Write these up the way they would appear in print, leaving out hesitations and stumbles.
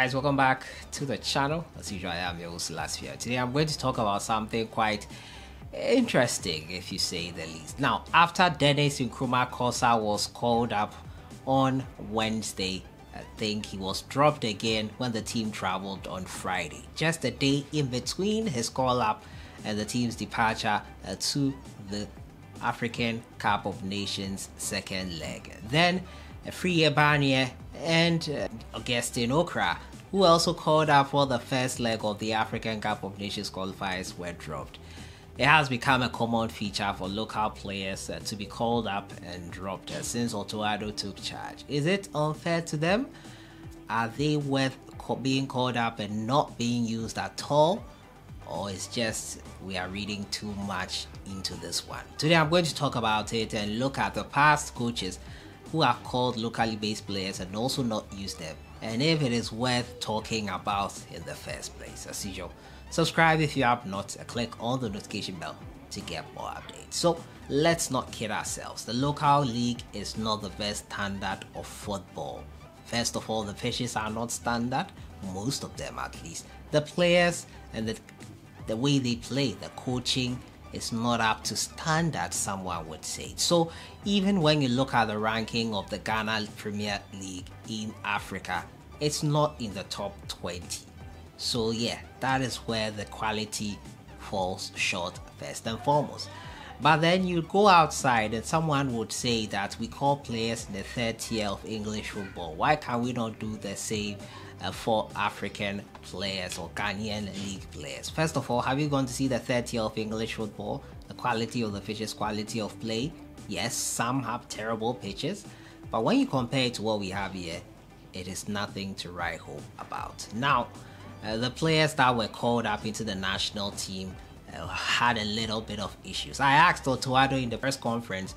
Guys, welcome back to the channel. As usual, I am your host Sellssi. Today I'm going to talk about something quite interesting, if you say the least. Now, after Dennis Okrah was called up on Wednesday, I think he was dropped again when the team traveled on Friday, just a day in between his call up and the team's departure to the African Cup of Nations second leg. Then Barnieh and Okrah, who also called up for the first leg of the African Cup of Nations qualifiers, were dropped. It has become a common feature for local players to be called up and dropped since Okrah took charge. Is it unfair to them? Are they worth being called up and not being used at all? Or it's just we are reading too much into this one? Today I'm going to talk about it and look at the past coaches who have called locally based players and also not used them, and if it is worth talking about in the first place. As usual, subscribe if you have not, click on the notification bell to get more updates. So let's not kid ourselves, the local league is not the best standard of football. First of all, the pitches are not standard, most of them at least. The players and the way they play, the coaching is not up to standard, someone would say. So even when you look at the ranking of the Ghana Premier League in Africa, it's not in the top 20. So yeah, that is where the quality falls short first and foremost. But then you go outside and someone would say that we call players in the third tier of English football. Why can't we not do the same for African players or Ghanaian league players? First of all, have you gone to see the third tier of English football? The quality of the pitches, quality of play? Yes, some have terrible pitches, but when you compare it to what we have here, it is nothing to write home about. Now, the players that were called up into the national team had a little bit of issues. I asked Okrah in the press conference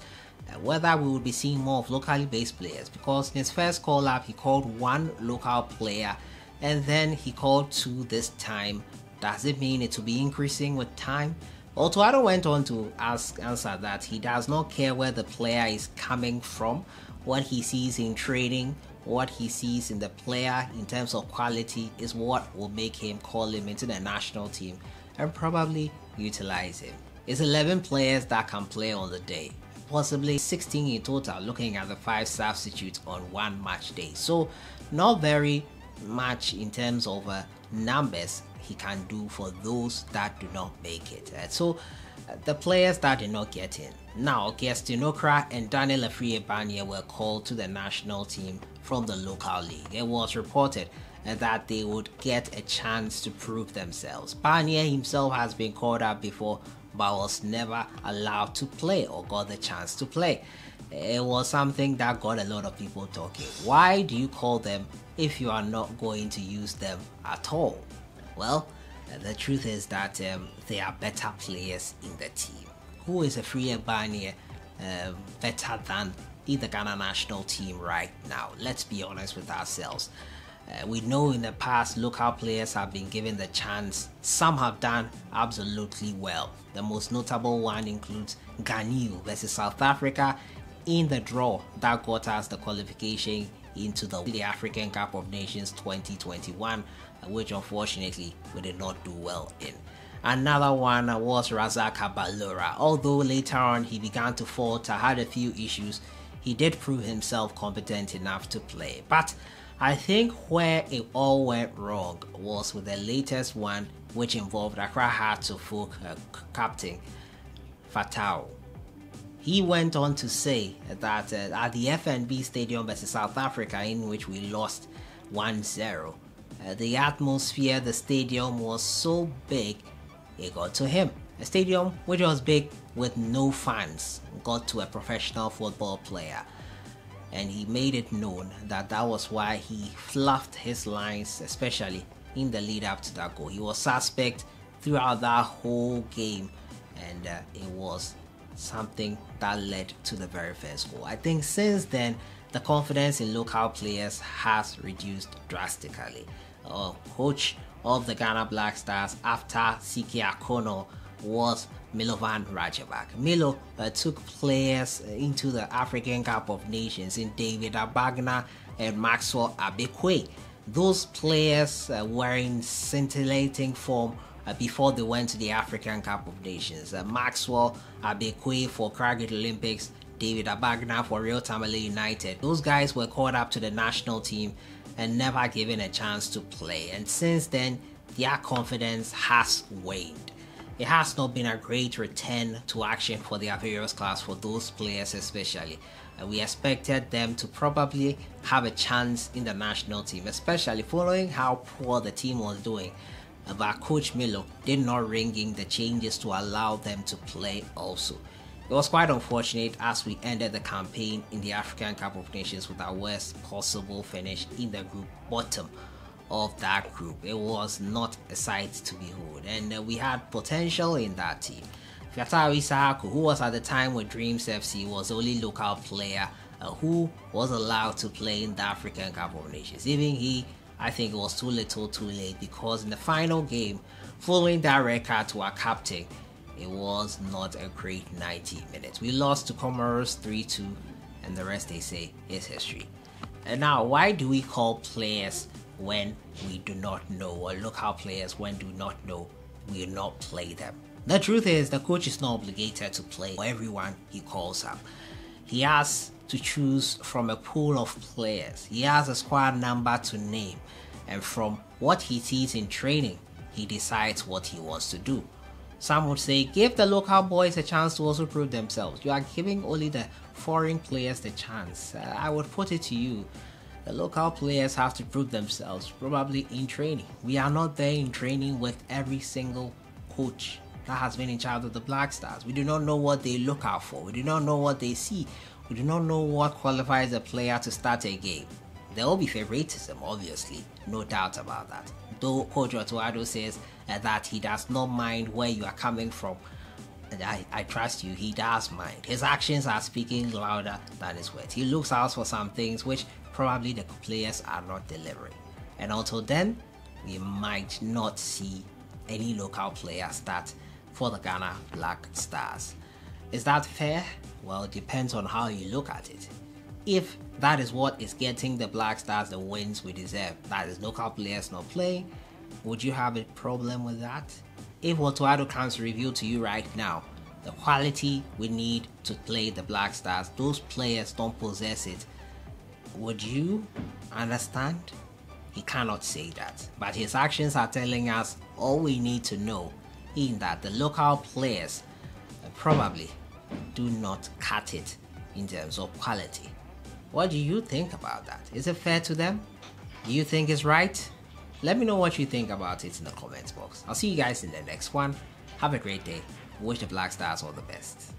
whether we would be seeing more of locally based players, because in his first call up he called one local player and then he called two this time. Does it mean it will be increasing with time? Okrah went on to answer that he does not care where the player is coming from. What he sees in training, what he sees in the player in terms of quality is what will make him call him into the national team and probably utilize him. It's 11 players that can play on the day, possibly 16 in total, looking at the 5 substitutes on one match day. So not very much in terms of numbers he can do for those that do not make it. So the players that did not get in. Now, Okrah and Daniel Barnieh were called to the national team from the local league. It was reported that they would get a chance to prove themselves. Barnieh himself has been called up before, but was never allowed to play or got the chance to play. It was something that got a lot of people talking. Why do you call them if you are not going to use them at all? Well, the truth is that they are better players in the team. Who is Barnieh better than in the Ghana national team right now? Let's be honest with ourselves. We know in the past local players have been given the chance. Some have done absolutely well. The most notable one includes Barnieh versus South Africa in the draw that got us the qualification into the African Cup of Nations 2021, which unfortunately we did not do well in. Another one was Razak Balora. Although later on he began to falter, had a few issues, he did prove himself competent enough to play. But I think where it all went wrong was with the latest one, which involved Accra Hearts of Oak captain Fatau. He went on to say that at the FNB Stadium versus South Africa, in which we lost 1-0, the atmosphere, the stadium was so big, it got to him. A stadium which was big with no fans got to a professional football player. And he made it known that that was why he fluffed his lines, especially in the lead up to that goal. He was suspect throughout that whole game, and it was something that led to the very first goal. I think since then, the confidence in local players has reduced drastically. Coach of the Ghana Black Stars after CK Akono was Milovan Rajabak. Milo took players into the African Cup of Nations in David Abagna and Maxwell Abekwe. those players were in scintillating form before they went to the African Cup of Nations. Maxwell Abekwe for Okrah Olympics, David Abagna for Real Tamale United. Those guys were called up to the national team and never given a chance to play, and since then their confidence has waned. It has not been a great return to action for their various clubs, for those players especially. We expected them to probably have a chance in the national team, especially following how poor the team was doing. But Coach Milo did not ring in the changes to allow them to play also. It was quite unfortunate as we ended the campaign in the African Cup of Nations with our worst possible finish in the group bottom of that group. It was not a sight to behold, and we had potential in that team. Fiatawi Sahaku, who was at the time with Dreams FC, was the only local player who was allowed to play in the African Cup of Nations. Even he, I think it was too little too late, because in the final game, following that red card to our captain, it was not a great 90 minutes. We lost to Comoros 3-2, and the rest, they say, is history. And now, why do we call players when we do not know, or local players when do not know, we will not play them? The truth is, the coach is not obligated to play everyone he calls up. He has to choose from a pool of players. He has a squad number to name, and from what he sees in training, he decides what he wants to do. Some would say, give the local boys a chance to also prove themselves. You are giving only the foreign players the chance. I would put it to you, the local players have to prove themselves, probably in training. We are not there in training with every single coach that has been in charge of the Black Stars. We do not know what they look out for. We do not know what they see. We do not know what qualifies a player to start a game. There will be favoritism, obviously, no doubt about that. Though Coach Otuado says that he does not mind where you are coming from, and I trust you, he does mind. His actions are speaking louder than his words. He looks out for some things which probably the players are not delivering. And until then, we might not see any local player start for the Ghana Black Stars. Is that fair? Well, it depends on how you look at it. If that is what is getting the Black Stars the wins we deserve, that is local players not playing, would you have a problem with that? If Otuado comes to reveal to you right now the quality we need to play the Black Stars, those players don't possess it, would you understand? He cannot say that, but his actions are telling us all we need to know, in that the local players probably do not cut it in terms of quality. What do you think about that? Is it fair to them? Do you think it's right? Let me know what you think about it in the comments box. I'll see you guys in the next one. Have a great day. Wish the Black Stars all the best.